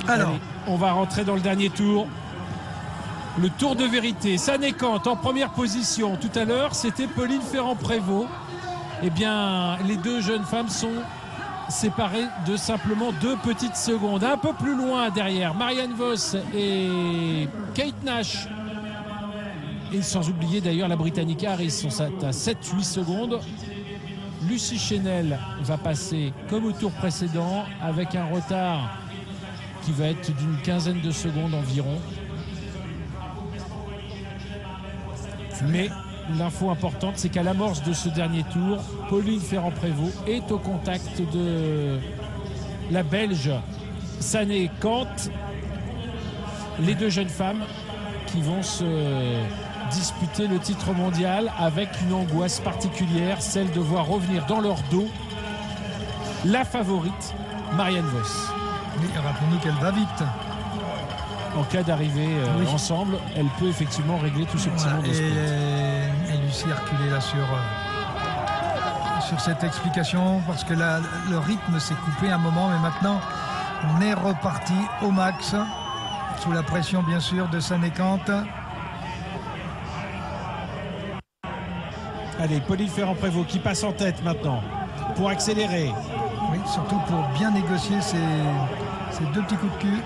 Alors, allez, on va rentrer dans le dernier tour. Le tour de vérité. Sanekant en première position. Tout à l'heure, c'était Pauline Ferrand-Prévot. Eh bien, les deux jeunes femmes sont séparées de simplement 2 petites secondes. Un peu plus loin derrière, Marianne Vos et Kate Nash. Et sans oublier d'ailleurs la Britannique Harris, sont à 7-8 secondes. Lucie Chenel va passer comme au tour précédent avec un retard qui va être d'une quinzaine de secondes environ. Mais l'info importante, c'est qu'à l'amorce de ce dernier tour, Pauline Ferrand-Prévot est au contact de la Belge Sanekant. Les deux jeunes femmes qui vont se disputer le titre mondial avec une angoisse particulière, celle de voir revenir dans leur dos la favorite, Marianne Vos. Mais rappelons-nous qu'elle va vite. En cas d'arrivée ensemble, elle peut effectivement régler tout ce petit monde de sprint. Et Lucie a reculé là sur cette explication parce que là, le rythme s'est coupé un moment, mais maintenant on est reparti au max sous la pression bien sûr de Sanekant. Allez, Pauline Ferrand-Prévot qui passe en tête maintenant pour accélérer. Oui, surtout pour bien négocier ces 2 petits coups de cul.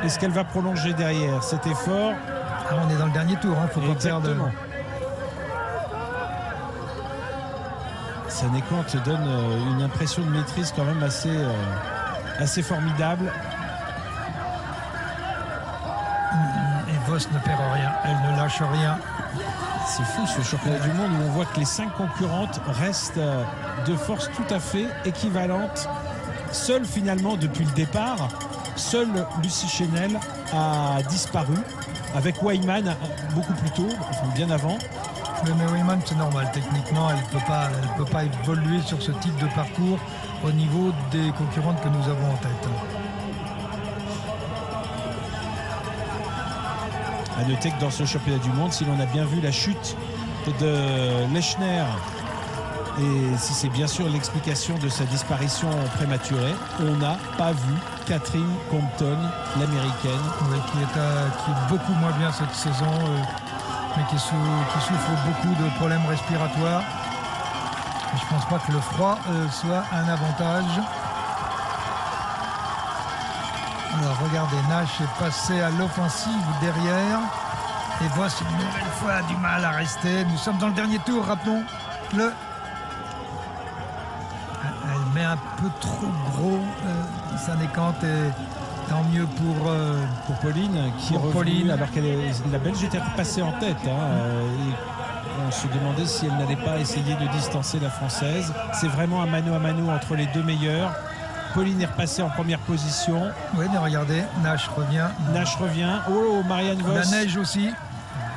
Est-ce qu'elle va prolonger derrière cet effort? Alors on est dans le dernier tour, faut pas perdre. Sanekant donne une impression de maîtrise quand même assez formidable. Et Vos ne perd rien, elle ne lâche rien. C'est fou ce championnat du monde où on voit que les 5 concurrentes restent de force tout à fait équivalentes. Seule finalement depuis le départ, seule Lucie Chenel a disparu avec Wyman beaucoup plus tôt, enfin bien avant. Mais Wyman c'est normal, techniquement elle peut pas évoluer sur ce type de parcours au niveau des concurrentes que nous avons en tête. À noter que dans ce championnat du monde, si l'on a bien vu la chute de Lechner et si c'est bien sûr l'explication de sa disparition prématurée, on n'a pas vu Catherine Compton, l'américaine. Oui, qui est beaucoup moins bien cette saison, mais qui souffre beaucoup de problèmes respiratoires. Et je ne pense pas que le froid soit un avantage. Alors regardez, Nash est passé à l'offensive derrière. Et voici une nouvelle fois du mal à rester. Nous sommes dans le dernier tour, rappelons-le. Elle met un peu trop gros Sanekant et tant mieux pour Pauline qui pour revient Pauline. Alors que la Belge était passée en tête. Et on se demandait si elle n'allait pas essayer de distancer la Française. C'est vraiment un mano à mano entre les deux meilleurs. Pauline est repassée en première position. Oui, mais regardez, Nash revient. Nash revient. Oh, Marianne Vos. La neige aussi.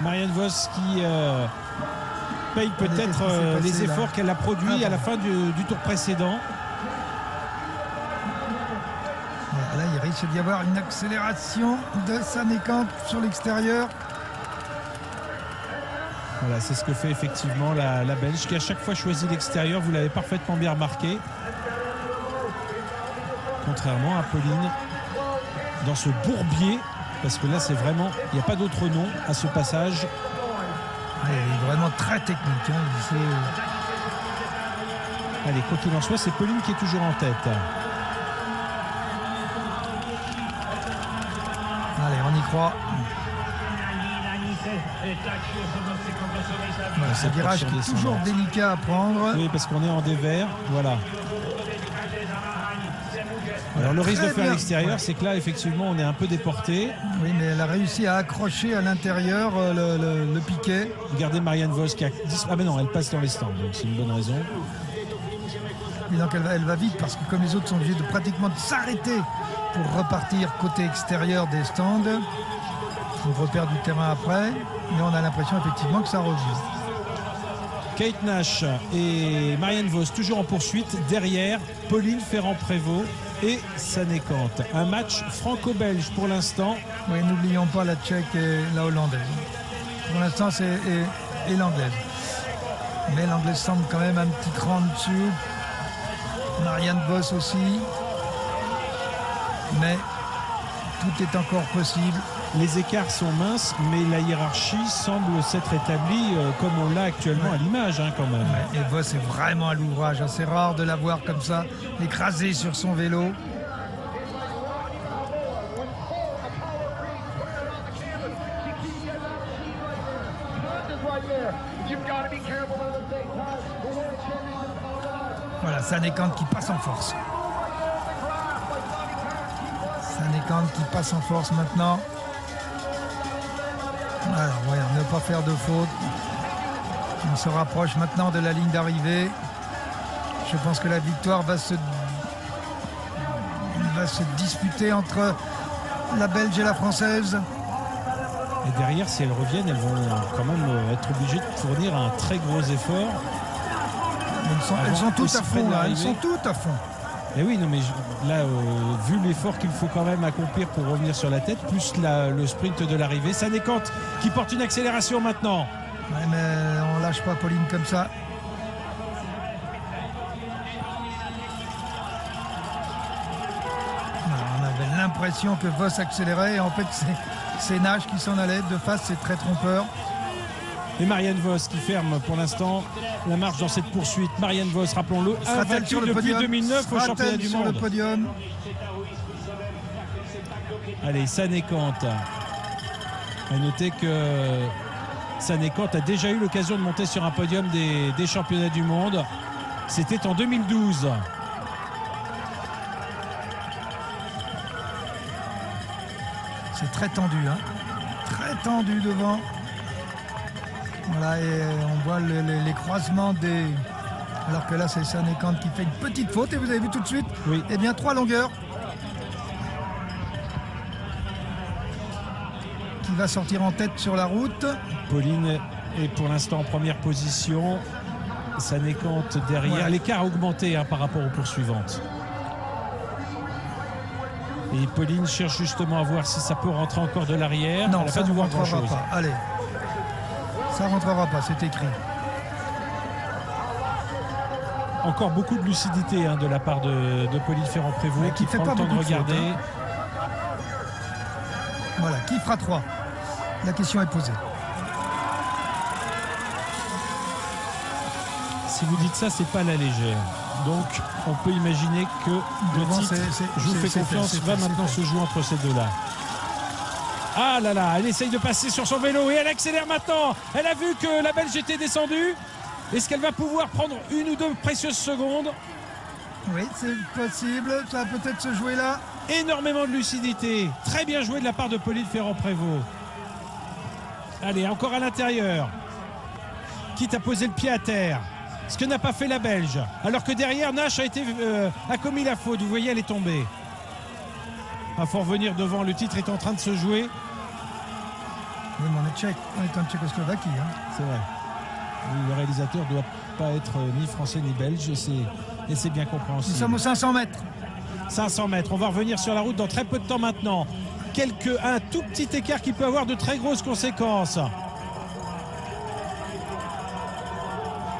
Marianne Vos qui paye peut-être les efforts qu'elle a produits à la fin du tour précédent. Là, il risque d'y avoir une accélération de Sanekant sur l'extérieur. Voilà, c'est ce que fait effectivement la Belge qui à chaque fois choisit l'extérieur. Vous l'avez parfaitement bien remarqué. Contrairement à Pauline, dans ce bourbier, parce que là c'est vraiment, il n'y a pas d'autre nom à ce passage. Il est vraiment très technique. Allez, quoi qu'il en soit, c'est Pauline qui est toujours en tête. Allez, on y croit. Voilà, ce virage qui est toujours délicat à prendre. Oui, parce qu'on est en dévers. Voilà. Alors le risque de faire à l'extérieur, c'est que là effectivement on est un peu déporté. Oui, mais elle a réussi à accrocher à l'intérieur le piquet. Regardez Marianne Vos qui a 10... Ah ben non, elle passe dans les stands, donc c'est une bonne raison. Et donc elle va vite parce que comme les autres sont obligés de pratiquement s'arrêter pour repartir côté extérieur des stands. On repère du terrain après, mais on a l'impression effectivement que ça revient. Kate Nash et Marianne Vos toujours en poursuite. Derrière, Pauline Ferrand-Prévot et Sanekant. Un match franco-belge pour l'instant. Oui, n'oublions pas la Tchèque et la Hollandaise. Pour l'instant, c'est l'Anglaise. Mais l'Anglaise semble quand même un petit cran dessus. Marianne Vos aussi. Mais tout est encore possible. Les écarts sont minces, mais la hiérarchie semble s'être établie comme on l'a actuellement à l'image, hein, quand même. Ouais, et Vos est vraiment à l'ouvrage. Hein. C'est rare de la voir comme ça, écrasée sur son vélo. Voilà, Sanekant qui passe en force. Sanekant qui passe en force maintenant. Alors, voilà, ne pas faire de faute. On se rapproche maintenant de la ligne d'arrivée. Je pense que la victoire va se disputer entre la Belge et la Française. Et derrière, si elles reviennent, elles vont quand même être obligées de fournir un très gros effort. Elles sont toutes à fond, là. Elles sont toutes à fond. Et oui, non, mais là, vu l'effort qu'il faut quand même accomplir pour revenir sur la tête, plus le sprint de l'arrivée, Sanekant qui porte une accélération maintenant. Ouais, mais on lâche pas Pauline comme ça. Alors, on avait l'impression que Vos accélérait et en fait c'est Nage qui s'en allait. De face, c'est très trompeur. Et Marianne Vos qui ferme pour l'instant la marche dans cette poursuite. Marianne Vos, rappelons-le, invaincue depuis 2009 au championnat du monde. Le podium. Allez, Sanekant. À noter que Sanekant a déjà eu l'occasion de monter sur un podium des championnats du monde. C'était en 2012. C'est très tendu, hein. Très tendu devant. Voilà, et on voit les croisements des... Alors que là, c'est Sanekant qui fait une petite faute. Et vous avez vu tout de suite, oui. Eh bien, 3 longueurs. Qui va sortir en tête sur la route. Pauline est pour l'instant en première position. Sanekant derrière. Ouais. L'écart a augmenté par rapport aux poursuivantes. Et Pauline cherche justement à voir si ça peut rentrer encore de l'arrière. Non, ça ne rentrera pas. Allez. Ça ne rentrera pas, c'est écrit. Encore beaucoup de lucidité de la part de Pauline Ferrand-Prévot qui prend le temps de regarder. Faute, Voilà, qui fera 3? La question est posée. Si vous dites ça, c'est pas la légère. Donc, on peut imaginer que le titre, je vous fais confiance, va maintenant se jouer entre ces deux-là. Ah là là, elle essaye de passer sur son vélo et elle accélère maintenant. Elle a vu que la Belge était descendue. Est-ce qu'elle va pouvoir prendre une ou deux précieuses secondes? Oui, c'est possible. Ça va peut-être se jouer là. Énormément de lucidité. Très bien joué de la part de Pauline Ferrand-Prévot. Allez, encore à l'intérieur. Quitte à poser le pied à terre. Ce que n'a pas fait la Belge. Alors que derrière, Nage a commis la faute. Vous voyez, elle est tombée. Il faut revenir devant. Le titre est en train de se jouer. Oui, mais on est tchèque. On est en Tchécoslovaquie. C'est vrai. Le réalisateur ne doit pas être ni français ni belge. Et c'est bien compréhensible. Nous sommes aux 500 mètres. 500 mètres. On va revenir sur la route dans très peu de temps maintenant. Un tout petit écart qui peut avoir de très grosses conséquences.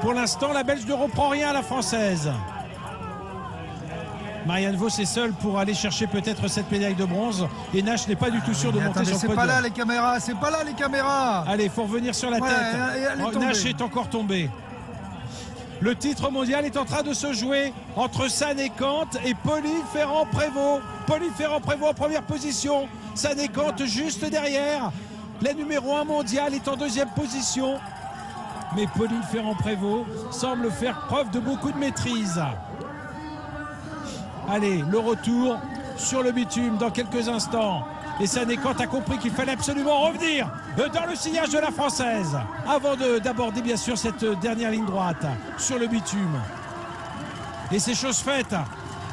Pour l'instant, la Belge ne reprend rien à la Française. Marianne Vos est seule pour aller chercher peut-être cette médaille de bronze. Et Nage n'est pas du tout sûr de monter sur le podium. C'est pas là les caméras, c'est pas là les caméras. Allez, il faut revenir sur la tête. Nage est encore tombé. Le titre mondial est en train de se jouer entre Sanekant et Pauline Ferrand-Prévot. Pauline Ferrand-Prévot en première position. Sanekant juste derrière. La numéro 1 mondiale est en deuxième position. Mais Pauline Ferrand-Prévot semble faire preuve de beaucoup de maîtrise. Allez, le retour sur le bitume dans quelques instants. Et Sanekant a compris qu'il fallait absolument revenir dans le sillage de la Française avant d'aborder bien sûr cette dernière ligne droite sur le bitume. Et c'est chose faite.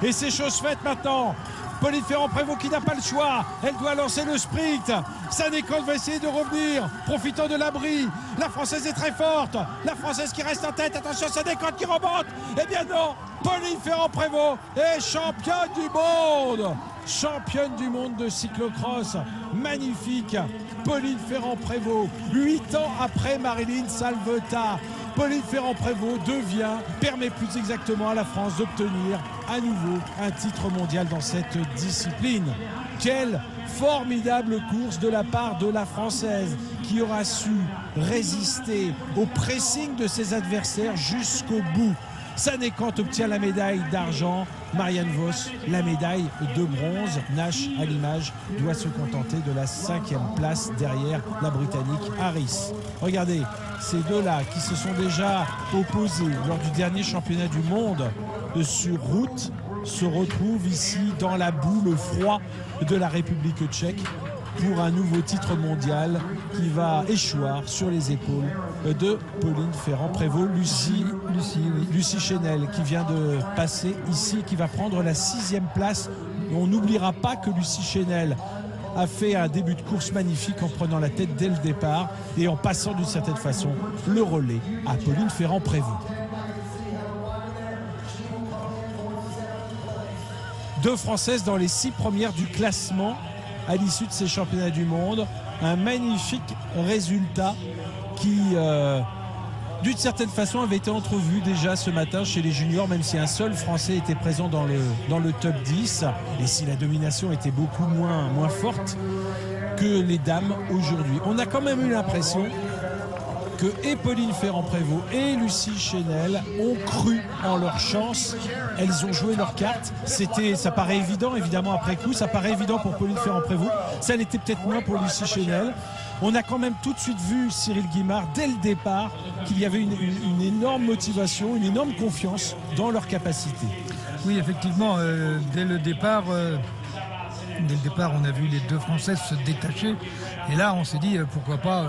Et c'est chose faite maintenant. Pauline Ferrand-Prévot qui n'a pas le choix. Elle doit lancer le sprint. Sanekant va essayer de revenir, profitant de l'abri. La Française est très forte. La Française qui reste en tête. Attention, Sanekant qui remonte. Eh bien non, Pauline Ferrand-Prévot est championne du monde. Championne du monde de cyclocross. Magnifique. Pauline Ferrand-Prévot, 8 ans après Marilyn Salvetta. Pauline Ferrand-Prévot permet plus exactement à la France d'obtenir à nouveau un titre mondial dans cette discipline. Quelle formidable course de la part de la Française qui aura su résister au pressing de ses adversaires jusqu'au bout. Sanekant obtient la médaille d'argent, Marianne Vos la médaille de bronze. Nash, à l'image, doit se contenter de la 5e place derrière la Britannique Harris. Regardez, ces deux-là qui se sont déjà opposés lors du dernier championnat du monde sur route se retrouvent ici dans la boue, le froid de la République tchèque pour un nouveau titre mondial qui va échoir sur les épaules de Pauline Ferrand-Prévot. Lucie Chenel qui vient de passer ici, qui va prendre la 6e place. On n'oubliera pas que Lucie Chenel a fait un début de course magnifique en prenant la tête dès le départ et en passant d'une certaine façon le relais à Pauline Ferrand-Prévot. Deux Françaises dans les 6 premières du classement à l'issue de ces championnats du monde. Un magnifique résultat qui, d'une certaine façon, avait été entrevu déjà ce matin chez les juniors, même si un seul Français était présent dans le top 10 et si la domination était beaucoup moins forte que les dames aujourd'hui. On a quand même eu l'impression que et Pauline Ferrand-Prévot et Lucie Chenel ont cru en leur chance. Elles ont joué leurs cartes. Ça paraît évident, évidemment, après coup. Ça paraît évident pour Pauline Ferrand-Prévot. Ça l'était peut-être moins pour Lucie Chenel. On a quand même tout de suite vu, Cyril Guimard, dès le départ, qu'il y avait une énorme motivation, une énorme confiance dans leur capacité. Oui, effectivement, dès le départ, on a vu les deux Françaises se détacher. Et là, on s'est dit, pourquoi pas...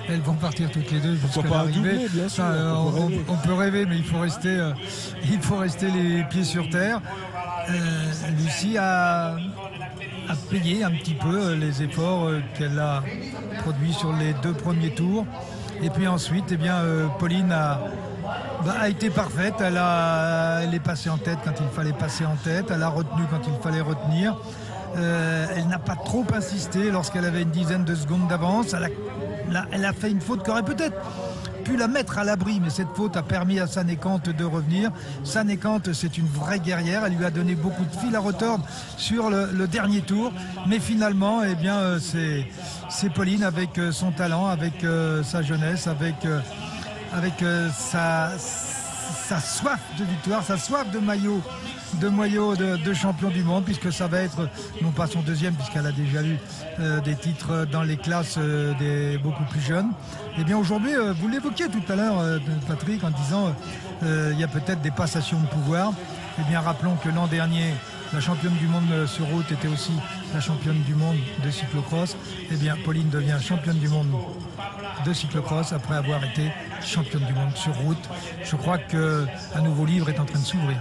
elles vont partir toutes les deux jusqu'à l'arrivée. On peut rêver, mais il faut rester les pieds sur terre. Lucie a payé un petit peu les efforts qu'elle a produits sur les 2 premiers tours. Et puis ensuite, eh bien, Pauline a été parfaite. Elle est passée en tête quand il fallait passer en tête. Elle a retenu quand il fallait retenir. Elle n'a pas trop insisté lorsqu'elle avait une dizaine de secondes d'avance. Elle a fait une faute qui aurait peut-être pu la mettre à l'abri, mais cette faute a permis à Sanekant de revenir. Sanekant, c'est une vraie guerrière. Elle lui a donné beaucoup de fil à retordre sur le dernier tour. Mais finalement, eh bien, c'est Pauline avec son talent, avec sa jeunesse, avec sa soif de victoire, sa soif de maillot de champion du monde, puisque ça va être non pas son deuxième, puisqu'elle a déjà eu des titres dans les classes des beaucoup plus jeunes. Et bien aujourd'hui, vous l'évoquiez tout à l'heure, Patrick, en disant il y a peut-être des passations de pouvoir. Et bien rappelons que l'an dernier, la championne du monde sur route était aussi la championne du monde de cyclocross. Et bien Pauline devient championne du monde de cyclocross après avoir été championne du monde sur route. Je crois qu'un nouveau livre est en train de s'ouvrir.